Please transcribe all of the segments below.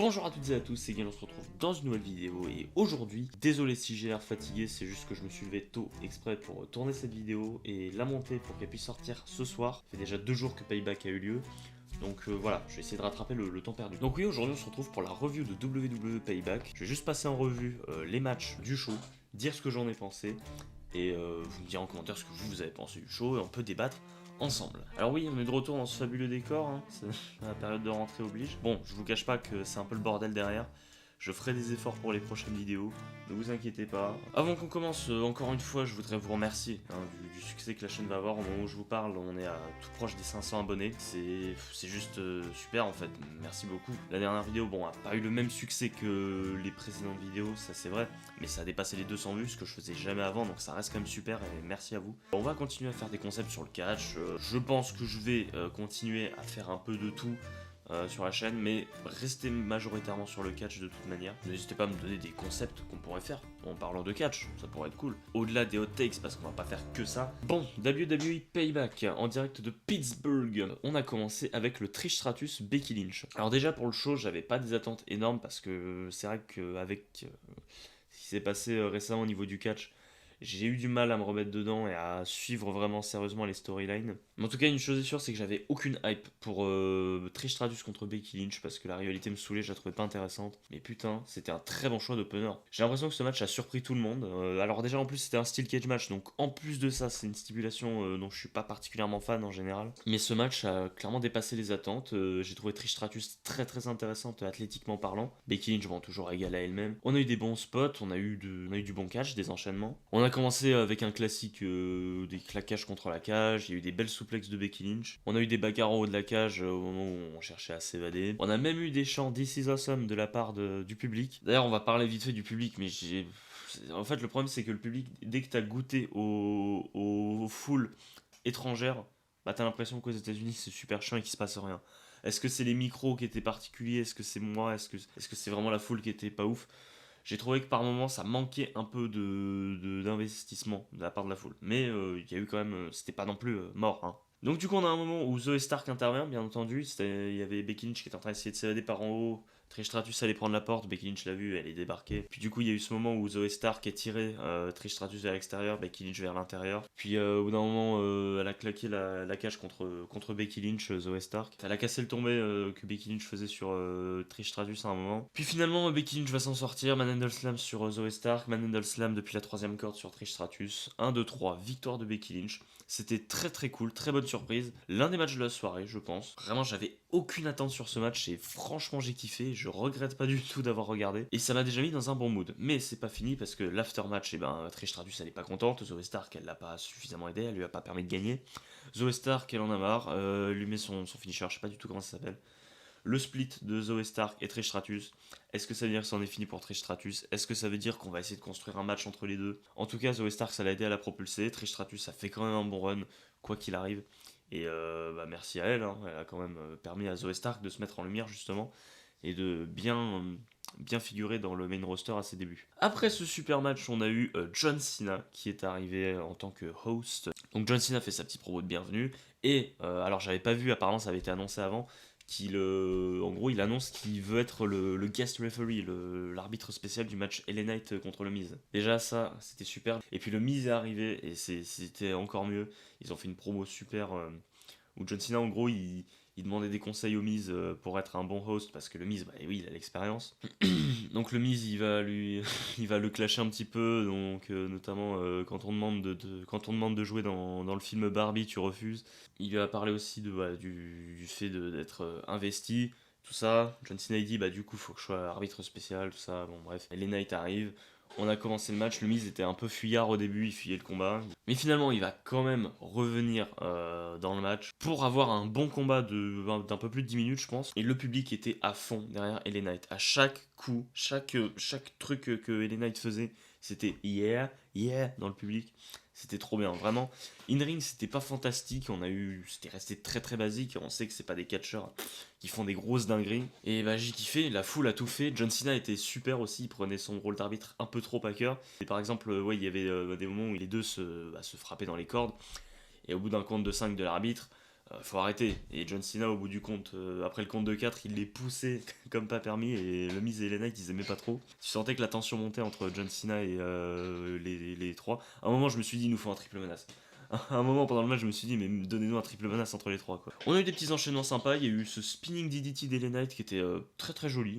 Bonjour à toutes et à tous, c'est Gaël, on se retrouve dans une nouvelle vidéo et aujourd'hui, désolé si j'ai l'air fatigué, c'est juste que je me suis levé tôt exprès pour tourner cette vidéo et la monter pour qu'elle puisse sortir ce soir. Ça fait déjà 2 jours que Payback a eu lieu, donc voilà, je vais essayer de rattraper le temps perdu. Donc oui, aujourd'hui on se retrouve pour la review de WWE Payback. Je vais juste passer en revue les matchs du show, dire ce que j'en ai pensé et vous me direz en commentaire ce que vous avez pensé du show et on peut débattre ensemble. Alors oui, on est de retour dans ce fabuleux décor, hein. La période de rentrée oblige. Bon, je vous cache pas que c'est un peu le bordel derrière. Je ferai des efforts pour les prochaines vidéos, ne vous inquiétez pas. Avant qu'on commence, encore une fois, je voudrais vous remercier du succès que la chaîne va avoir. Au moment où je vous parle, on est à tout proche des 500 abonnés. C'est juste super en fait, merci beaucoup. La dernière vidéo, bon, a pas eu le même succès que les précédentes vidéos, ça c'est vrai. Mais ça a dépassé les 200 vues, ce que je faisais jamais avant, donc ça reste quand même super et merci à vous. On va continuer à faire des concepts sur le catch. Je pense que je vais continuer à faire un peu de tout. Sur la chaîne, mais restez majoritairement sur le catch de toute manière. N'hésitez pas à me donner des concepts qu'on pourrait faire en parlant de catch, ça pourrait être cool. Au-delà des hot takes, parce qu'on va pas faire que ça. Bon, WWE Payback en direct de Pittsburgh. On a commencé avec le Trish Stratus Becky Lynch. Alors déjà pour le show, j'avais pas des attentes énormes parce que c'est vrai qu'avec ce qui s'est passé récemment au niveau du catch, j'ai eu du mal à me remettre dedans et à suivre vraiment sérieusement les storylines. Mais en tout cas, une chose est sûre, c'est que j'avais aucune hype pour Trish Stratus contre Becky Lynch parce que la rivalité me saoulait, je la trouvais pas intéressante. Mais putain, c'était un très bon choix d'opener. J'ai l'impression que ce match a surpris tout le monde. Alors déjà, en plus, c'était un steel cage match, donc en plus de ça, c'est une stipulation dont je suis pas particulièrement fan en général. Mais ce match a clairement dépassé les attentes. J'ai trouvé Trish Stratus très très intéressante athlétiquement parlant. Becky Lynch, bon, toujours égale à elle-même. On a eu des bons spots, on a eu du bon catch, des enchaînements. On a commencé avec un classique des claquages contre la cage, il y a eu des belles souplexes de Becky Lynch. On a eu des bagarres en haut de la cage au moment où on cherchait à s'évader. On a même eu des chants This is awesome de la part du public. D'ailleurs, on va parler vite fait du public, mais en fait, le problème, c'est que le public, dès que t'as goûté aux foules étrangères, bah t'as l'impression qu'aux États-Unis c'est super chiant et qu'il se passe rien. Est-ce que c'est les micros qui étaient particuliers? Est-ce que c'est moi? Est-ce que c'est vraiment la foule qui était pas ouf? J'ai trouvé que par moments ça manquait un peu d'investissement de la part de la foule. Mais il y a eu quand même. C'était pas non plus mort. Hein. Donc du coup on a un moment où Zoe Stark intervient, bien entendu. Il y avait Becky Lynch qui était en train d'essayer de s'évader par en haut. Trish Stratus allait prendre la porte, Becky Lynch l'a vu, elle est débarquée. Puis du coup il y a eu ce moment où Zoe Stark est tirée, Trish Stratus vers l'extérieur, Becky Lynch vers l'intérieur. Puis au bout d'un moment elle a claqué la cage contre Becky Lynch, Zoe Stark. Elle a cassé le tombé que Becky Lynch faisait sur Trish Stratus à un moment. Puis finalement Becky Lynch va s'en sortir, Manhandle Slam sur Zoe Stark, Manhandle Slam depuis la 3ème corde sur Trish Stratus. 1, 2, 3, victoire de Becky Lynch. C'était très très cool, très bonne surprise. L'un des matchs de la soirée, je pense. Vraiment, j'avais aucune attente sur ce match et franchement, j'ai kiffé. Je regrette pas du tout d'avoir regardé. Et ça m'a déjà mis dans un bon mood. Mais c'est pas fini parce que l'aftermatch, Trish Stratus, elle est pas contente. Zoe Stark, elle l'a pas suffisamment aidé, elle lui a pas permis de gagner. Zoe Stark, elle en a marre. Lui met son finisher, je sais pas du tout comment ça s'appelle. Le split de Zoe Stark et Trish Stratus. Est-ce que ça veut dire que c'en est fini pour Trish Stratus? Est-ce que ça veut dire qu'on va essayer de construire un match entre les deux? En tout cas, Zoe Stark, ça l'a aidé à la propulser. Trish Stratus, ça fait quand même un bon run, quoi qu'il arrive. Et merci à elle, hein. Elle a quand même permis à Zoe Stark de se mettre en lumière, justement, et de bien figurer dans le main roster à ses débuts. Après ce super match, on a eu John Cena qui est arrivé en tant que host. Donc John Cena fait sa petite promo de bienvenue. Et alors j'avais pas vu, apparemment ça avait été annoncé avant, en gros, il annonce qu'il veut être le guest referee, l'arbitre spécial du match LA Knight contre le Miz. Déjà, ça, c'était super. Et puis le Miz est arrivé et c'était encore mieux. Ils ont fait une promo super où John Cena, en gros, il demandait des conseils au Miz pour être un bon host parce que le Miz, bah oui, il a l'expérience. Donc le Miz, il va le clasher un petit peu. Donc notamment quand on demande de jouer dans le film Barbie, tu refuses. Il lui a parlé aussi du fait d'être investi, tout ça. John Cena dit du coup faut que je sois arbitre spécial, tout ça. Bon bref, les Knight arrive. On a commencé le match, le Miz était un peu fuyard au début, il fuyait le combat. Mais finalement, il va quand même revenir dans le match pour avoir un bon combat d'un peu plus de 10 minutes, je pense. Et le public était à fond derrière LA Knight. À chaque coup, chaque truc que LA Knight faisait, c'était yeah, yeah dans le public. C'était trop bien, vraiment. In-ring, c'était pas fantastique, c'était resté très très basique. On sait que c'est pas des catcheurs qui font des grosses dingueries. Et j'ai kiffé, la foule a tout fait. John Cena était super aussi, il prenait son rôle d'arbitre un peu trop à cœur. Et par exemple, il y avait des moments où les deux se frappaient dans les cordes. Et au bout d'un compte de 5 de l'arbitre, Faut arrêter. Et John Cena, au bout du compte, après le compte de 4, il les poussait comme pas permis. Et le Miz et LA Knight, ils aimaient pas trop. Tu sentais que la tension montait entre John Cena et les trois. À un moment, je me suis dit, il nous faut un triple menace. À un moment pendant le match, je me suis dit, mais donnez-nous un triple menace entre les trois, quoi. On a eu des petits enchaînements sympas. Il y a eu ce spinning DDT d'LA Knight qui était très très joli.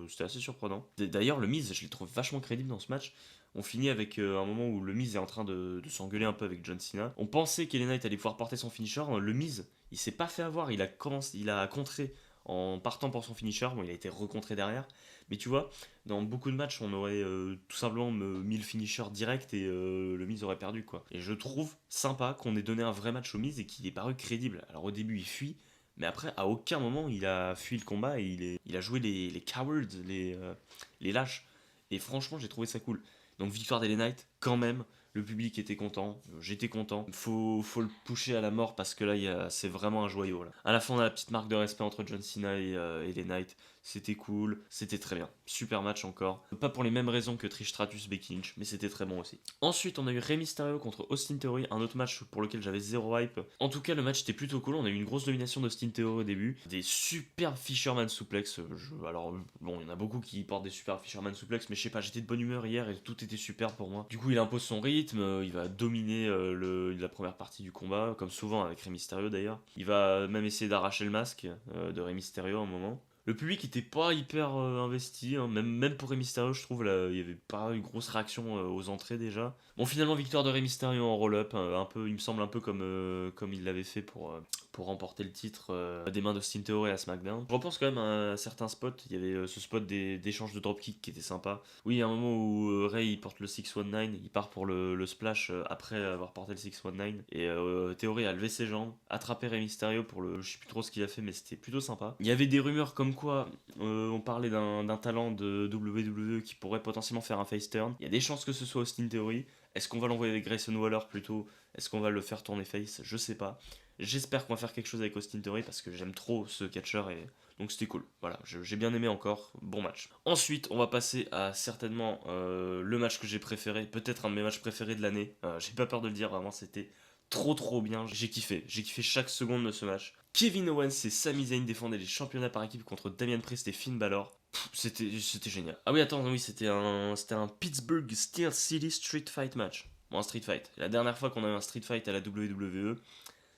C'était assez surprenant. D'ailleurs, le Miz, je l'ai trouvé vachement crédible dans ce match. On finit avec un moment où le Miz est en train de s'engueuler un peu avec John Cena. On pensait qu'LA Knight allait pouvoir porter son finisher. Le Miz, il s'est pas fait avoir. Il a contré en partant pour son finisher. Bon, il a été recontré derrière. Mais tu vois, dans beaucoup de matchs, on aurait tout simplement mis le finisher direct et le Miz aurait perdu, quoi. Et je trouve sympa qu'on ait donné un vrai match au Miz et qu'il ait paru crédible. Alors au début, il fuit. Mais après, à aucun moment, il a fui le combat et il a joué les cowards, les lâches. Et franchement, j'ai trouvé ça cool. Donc victoire d'LA Knight, quand même. Le public était content, j'étais content. Faut le pusher à la mort parce que là, c'est vraiment un joyau. Là. À la fin, on a la petite marque de respect entre John Cena et LA Knight. C'était cool, c'était très bien. Super match encore. Pas pour les mêmes raisons que Trish Stratus Becky Lynch, mais c'était très bon aussi. Ensuite, on a eu Rey Mysterio contre Austin Theory, un autre match pour lequel j'avais zéro hype. En tout cas, le match était plutôt cool. On a eu une grosse domination d'Austin Theory au début. Des superbes Fisherman suplex. Alors, bon, il y en a beaucoup qui portent des superbes Fisherman suplex, mais je sais pas, j'étais de bonne humeur hier et tout était super pour moi. Du coup, il impose son rythme, il va dominer la première partie du combat, comme souvent avec Rey Mysterio d'ailleurs. Il va même essayer d'arracher le masque de Rey Mysterio à un moment. Le public était pas hyper investi, hein. Même pour Rey Mysterio, je trouve, là, il y avait pas une grosse réaction aux entrées déjà. Bon, finalement, victoire de Rey Mysterio en roll-up, un peu, il me semble un peu comme il l'avait fait pour remporter le titre des mains d'Austin Theory à SmackDown. Je repense quand même à un certain spot, il y avait ce spot d'échange de dropkick qui était sympa. Oui, il y a un moment où Rey il porte le 619, il part pour le splash après avoir porté le 619, et Theory a levé ses jambes, attrapé Rey Mysterio pour je sais plus trop ce qu'il a fait, mais c'était plutôt sympa. Il y avait des rumeurs comme quoi on parlait d'un talent de WWE qui pourrait potentiellement faire un face turn. Il y a des chances que ce soit Austin Theory. Est-ce qu'on va l'envoyer avec Grayson Waller plutôt? Est-ce qu'on va le faire tourner face? Je sais pas. J'espère qu'on va faire quelque chose avec Austin Theory parce que j'aime trop ce catcher et donc c'était cool. Voilà, j'ai bien aimé encore. Bon match. Ensuite, on va passer à certainement le match que j'ai préféré, peut-être un de mes matchs préférés de l'année. J'ai pas peur de le dire, vraiment c'était trop bien. J'ai kiffé chaque seconde de ce match. Kevin Owens et Sami Zayn défendaient les championnats par équipe contre Damian Priest et Finn Balor. C'était génial. Ah oui, attends, oui, c'était un Pittsburgh Steel City Street Fight match. Bon, un street fight. La dernière fois qu'on a eu un street fight à la WWE,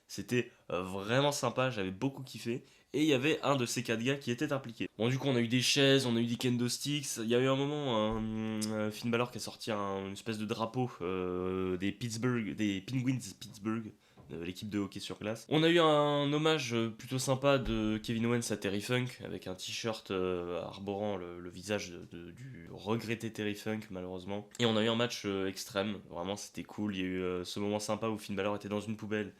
c'était vraiment sympa, j'avais beaucoup kiffé. Et il y avait un de ces 4 gars qui était impliqué. Bon, du coup, on a eu des chaises, on a eu des kendo sticks. Il y a eu un moment, Finn Balor qui a sorti une espèce de drapeau des Penguins Pittsburgh, de l'équipe de hockey sur glace. On a eu un hommage plutôt sympa de Kevin Owens à Terry Funk, avec un t-shirt arborant le visage du regretté Terry Funk, malheureusement. Et on a eu un match extrême, vraiment c'était cool. Il y a eu ce moment sympa où Finn Balor était dans une poubelle.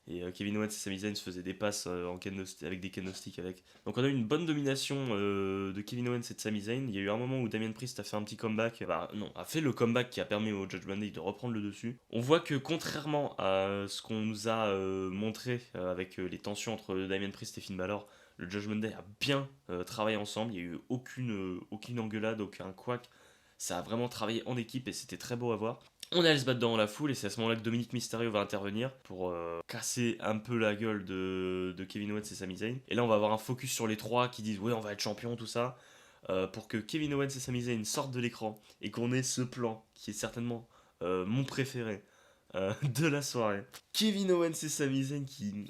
Et Kevin Owens et Sami Zayn se faisaient des passes avec des kendo sticks avec. Donc on a eu une bonne domination de Kevin Owens et de Sami Zayn. Il y a eu un moment où Damian Priest a fait un petit comeback. A fait le comeback qui a permis au Judgment Day de reprendre le dessus. On voit que contrairement à ce qu'on nous a montré avec les tensions entre Damian Priest et Finn Balor, le Judgment Day a bien travaillé ensemble. Il n'y a eu aucune engueulade, aucun couac. Ça a vraiment travaillé en équipe et c'était très beau à voir. On allait se battre dans la foule et c'est à ce moment-là que Dominic Mysterio va intervenir pour casser un peu la gueule de Kevin Owens et Sami Zayn. Et là on va avoir un focus sur les trois qui disent ouais on va être champion tout ça pour que Kevin Owens et Sami Zayn sortent de l'écran et qu'on ait ce plan qui est certainement mon préféré de la soirée. Kevin Owens et Sami Zayn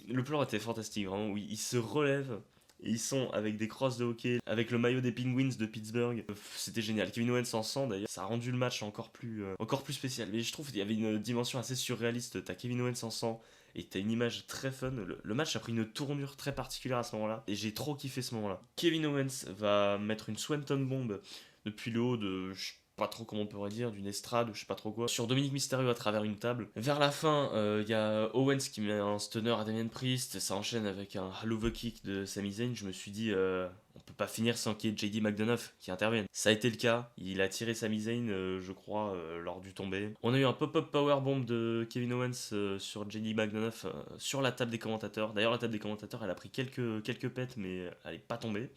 le plan était fantastique vraiment où ils se relèvent. Et ils sont avec des crosses de hockey, avec le maillot des Penguins de Pittsburgh. C'était génial. Kevin Owens en sang d'ailleurs. Ça a rendu le match encore plus spécial. Mais je trouve qu'il y avait une dimension assez surréaliste. T'as Kevin Owens en sang et t'as une image très fun. Le match a pris une tournure très particulière à ce moment-là. Et j'ai trop kiffé ce moment-là. Kevin Owens va mettre une Swanton Bomb depuis le haut de... pas trop comment on pourrait dire, d'une estrade ou je sais pas trop quoi, sur Dominic Mysterio à travers une table. Vers la fin, il y a Owens qui met un stunner à Damian Priest, ça enchaîne avec un Halo the Kick de Sami Zayn. Je me suis dit, on peut pas finir sans qu'il y ait JD McDonough qui intervienne. Ça a été le cas, il a tiré Sami Zayn, je crois, lors du tombé. On a eu un pop-up powerbomb de Kevin Owens sur JD McDonough sur la table des commentateurs. D'ailleurs, la table des commentateurs, elle a pris quelques pètes, mais elle est pas tombée.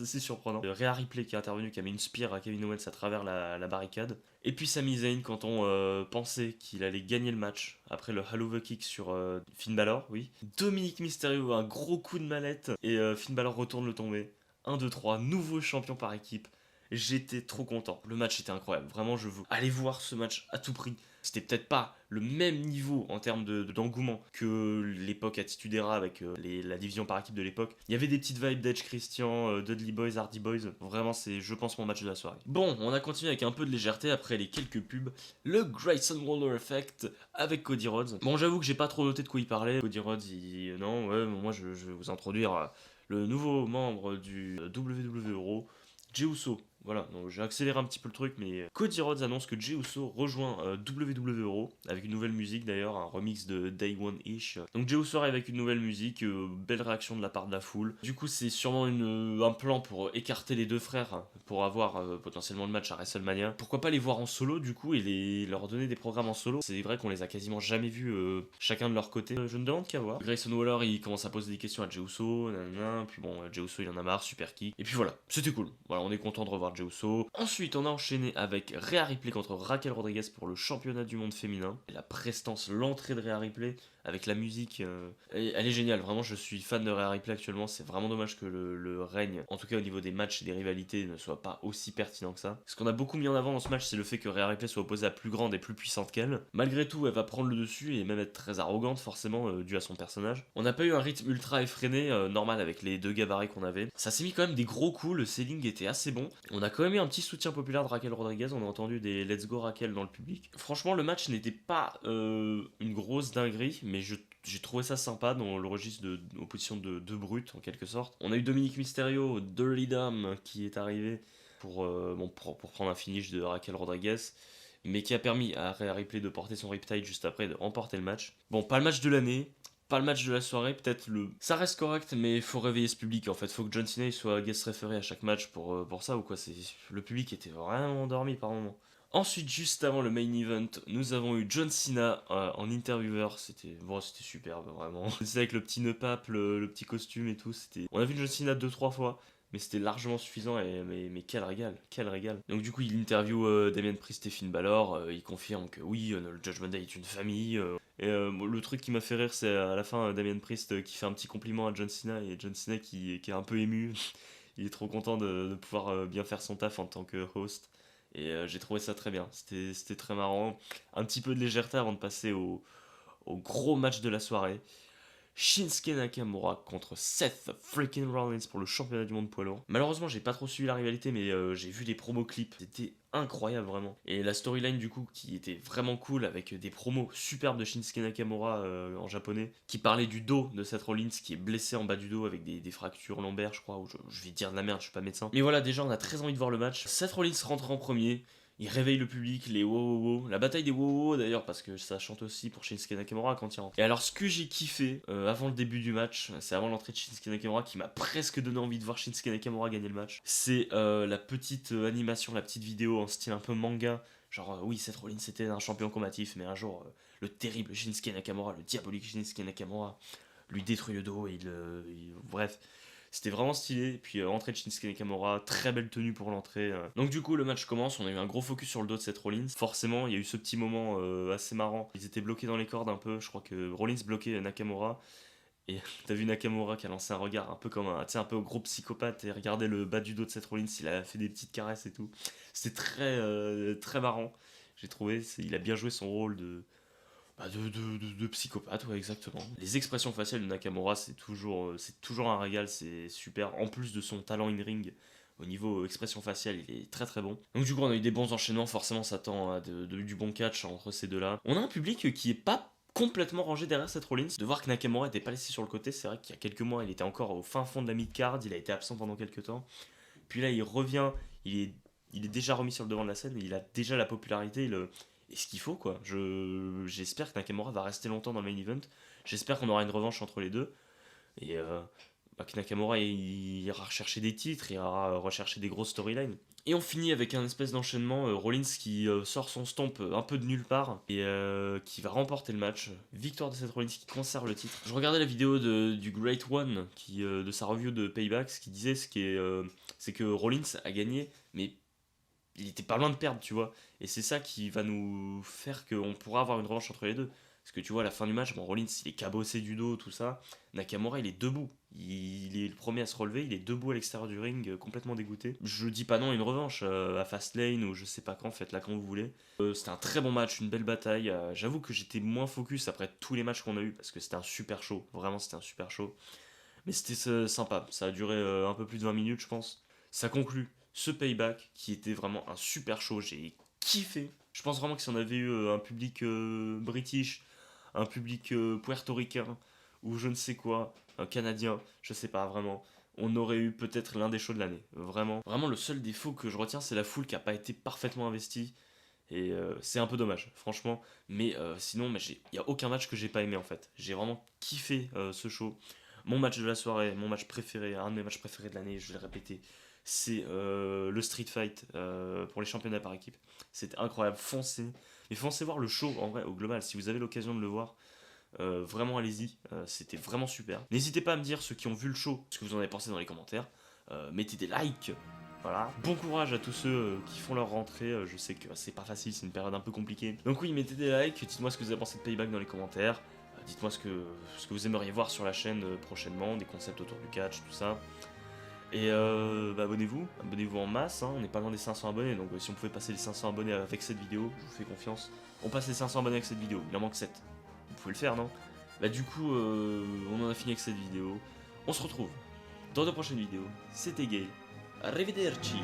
C'est surprenant. Rhea Ripley qui est intervenu, qui a mis une spear à Kevin Owens à travers la barricade. Et puis Sami Zayn, quand on pensait qu'il allait gagner le match, après le Hell of a Kick sur Finn Balor, oui. Dominic Mysterio, un gros coup de mallette, et Finn Balor retourne le tomber. 1, 2, 3, nouveau champion par équipe. J'étais trop content. Le match était incroyable. Vraiment, je veux aller voir ce match à tout prix. C'était peut-être pas le même niveau en termes d'engouement que l'époque Attitude Era avec la division par équipe de l'époque. Il y avait des petites vibes d'Edge Christian, Dudley Boys, Hardy Boys. Vraiment, c'est, je pense, mon match de la soirée. Bon, on a continué avec un peu de légèreté après les quelques pubs. Le Grayson Waller Effect avec Cody Rhodes. Bon, j'avoue que j'ai pas trop noté de quoi il parlait. Cody Rhodes, non, ouais, moi je vais vous introduire le nouveau membre du WWE Euro, Jey Uso. Voilà, donc j'ai accéléré un petit peu le truc, mais Cody Rhodes annonce que Jey Uso rejoint WWE Euro, avec une nouvelle musique d'ailleurs, un remix de Day One-ish. Donc Jey Uso arrive avec une nouvelle musique, belle réaction de la part de la foule. Du coup, c'est sûrement un plan pour écarter les deux frères, hein, pour avoir potentiellement le match à WrestleMania. Pourquoi pas les voir en solo du coup, et leur donner des programmes en solo. C'est vrai qu'on les a quasiment jamais vus chacun de leur côté. Je ne demande qu'à voir. Grayson Waller, il commence à poser des questions à Jey Uso, nanana, puis bon, Jey Uso il en a marre, super kick. Et puis voilà, c'était cool. Voilà, on est content de revoir Jey Uso. Ensuite, on a enchaîné avec Rhea Ripley contre Raquel Rodriguez pour le championnat du monde féminin. Et la prestance, l'entrée de Rhea Ripley avec la musique, elle est géniale. Vraiment, je suis fan de Rhea Ripley actuellement. C'est vraiment dommage que le règne, en tout cas au niveau des matchs et des rivalités, ne soit pas aussi pertinent que ça. Ce qu'on a beaucoup mis en avant dans ce match, c'est le fait que Rhea Ripley soit opposée à plus grande et plus puissante qu'elle. Malgré tout, elle va prendre le dessus et même être très arrogante, forcément, dû à son personnage. On n'a pas eu un rythme ultra effréné, normal avec les deux gabarits qu'on avait. Ça s'est mis quand même des gros coups, le selling était assez bon. On a quand même eu un petit soutien populaire de Raquel Rodriguez, on a entendu des Let's Go Raquel dans le public. Franchement, le match n'était pas une grosse dinguerie, mais j'ai trouvé ça sympa dans le registre d'opposition de deux brutes en quelque sorte. On a eu Dominic Mysterio, Dirty Dom, qui est arrivé pour prendre un finish de Raquel Rodriguez, mais qui a permis à Rhea Ripley de porter son Riptide juste après et de remporter le match. Bon, pas le match de l'année, pas le match de la soirée, peut-être ça reste correct, mais il faut réveiller ce public en fait. Faut que John Cena il soit guest référé à chaque match pour ça ou quoi. Le public était vraiment endormi par moment. Ensuite, juste avant le main event, nous avons eu John Cena en intervieweur. C'était superbe, vraiment. C'est avec le petit nœud pape, le petit costume et tout. On a vu John Cena 2-3 fois, mais c'était largement suffisant. Mais quel régal, quel régal. Donc, du coup, il interview Damien Priest et Finn Balor. Il confirme que oui, le Judgment Day est une famille. Le truc qui m'a fait rire, c'est à la fin Damien Priest qui fait un petit compliment à John Cena et John Cena qui est un peu ému. Il est trop content de pouvoir bien faire son taf en tant que host. Et j'ai trouvé ça très bien, c'était très marrant. Un petit peu de légèreté avant de passer au gros match de la soirée. Shinsuke Nakamura contre Seth freaking Rollins pour le championnat du monde poids lourd. Malheureusement, j'ai pas trop suivi la rivalité, mais j'ai vu les promos clips. C'était incroyable, vraiment. Et la storyline, du coup, qui était vraiment cool, avec des promos superbes de Shinsuke Nakamura en japonais, qui parlait du dos de Seth Rollins, qui est blessé en bas du dos avec des fractures lombaires, je crois. Ou je vais dire de la merde, je suis pas médecin. Mais voilà, déjà, on a très envie de voir le match. Seth Rollins rentre en premier. Il réveille le public, les wow. La bataille des wow d'ailleurs, parce que ça chante aussi pour Shinsuke Nakamura quand il rentre. Et alors, ce que j'ai kiffé avant le début du match, c'est avant l'entrée de Shinsuke Nakamura qui m'a presque donné envie de voir Shinsuke Nakamura gagner le match. C'est la petite animation, la petite vidéo en style un peu manga. Genre, oui, Seth Rollins c'était un champion combatif, mais un jour, le terrible Shinsuke Nakamura, le diabolique Shinsuke Nakamura, lui détruit le dos et bref. C'était vraiment stylé. Puis entrée de Shinsuke Nakamura, très belle tenue pour l'entrée. Donc du coup le match commence, on a eu un gros focus sur le dos de Seth Rollins. Forcément il y a eu ce petit moment assez marrant. Ils étaient bloqués dans les cordes un peu, je crois que Rollins bloquait Nakamura. Et t'as vu Nakamura qui a lancé un regard un peu comme un peu gros psychopathe et regardait le bas du dos de Seth Rollins, il a fait des petites caresses et tout. C'était très marrant. J'ai trouvé, il a bien joué son rôle de psychopathe, ouais, exactement. Les expressions faciales de Nakamura, c'est toujours un régal, c'est super. En plus de son talent in-ring, au niveau expression faciale, il est très bon. Donc du coup, on a eu des bons enchaînements, forcément, ça tend à du bon catch entre ces deux-là. On a un public qui est pas complètement rangé derrière cette Rollins. De voir que Nakamura n'était pas laissé sur le côté, c'est vrai qu'il y a quelques mois, il était encore au fin fond de la mid-card, il a été absent pendant quelques temps. Puis là, il revient, il est déjà remis sur le devant de la scène, il a déjà la popularité, et ce qu'il faut quoi. J'espère que Nakamura va rester longtemps dans le main event. J'espère qu'on aura une revanche entre les deux. Et que Nakamura il ira rechercher des titres, il ira rechercher des grosses storylines. Et on finit avec un espèce d'enchaînement, Rollins qui sort son stomp un peu de nulle part et qui va remporter le match. Victoire de Seth Rollins qui conserve le titre. Je regardais la vidéo du Great One de sa review de Payback, ce qu'il disait c'est que Rollins a gagné, mais il était pas loin de perdre, tu vois. Et c'est ça qui va nous faire qu'on pourra avoir une revanche entre les deux. Parce que tu vois, à la fin du match, bon, Rollins il est cabossé du dos, tout ça. Nakamura il est debout. Il est le premier à se relever, il est debout à l'extérieur du ring, complètement dégoûté. Je dis pas non à une revanche à Fastlane ou je sais pas quand, faites-la quand vous voulez. C'était un très bon match, une belle bataille. J'avoue que j'étais moins focus après tous les matchs qu'on a eu parce que c'était un super show. Vraiment, c'était un super show. Mais c'était sympa. Ça a duré un peu plus de 20 minutes, je pense. Ça conclut ce Payback qui était vraiment un super show. J'ai kiffé. Je pense vraiment que si on avait eu un public british, un public puertoricain ou je ne sais quoi, un canadien, je sais pas vraiment, on aurait eu peut-être l'un des shows de l'année. Vraiment. Vraiment, le seul défaut que je retiens, c'est la foule qui a pas été parfaitement investie. Et c'est un peu dommage, franchement. Mais sinon, il n'y a aucun match que j'ai pas aimé en fait. J'ai vraiment kiffé ce show. Mon match de la soirée, mon match préféré, un de mes matchs préférés de l'année, je vais le répéter, c'est le Street Fight pour les championnats par équipe. C'était incroyable, foncez. Et foncez voir le show en vrai, au global, si vous avez l'occasion de le voir. Vraiment allez-y, c'était vraiment super. N'hésitez pas à me dire ceux qui ont vu le show, ce que vous en avez pensé dans les commentaires. Mettez des likes. Voilà. Bon courage à tous ceux qui font leur rentrée. Je sais que c'est pas facile, c'est une période un peu compliquée. Donc oui, mettez des likes, dites-moi ce que vous avez pensé de Payback dans les commentaires. Dites-moi ce que vous aimeriez voir sur la chaîne prochainement, des concepts autour du catch, tout ça. Et abonnez-vous en masse, hein. On n'est pas loin des 500 abonnés, donc si on pouvait passer les 500 abonnés avec cette vidéo, je vous fais confiance. On passe les 500 abonnés avec cette vidéo, il en manque 7. Vous pouvez le faire, non? Bah du coup, on en a fini avec cette vidéo. On se retrouve dans de prochaines vidéos. C'était Gay. Arrivederci.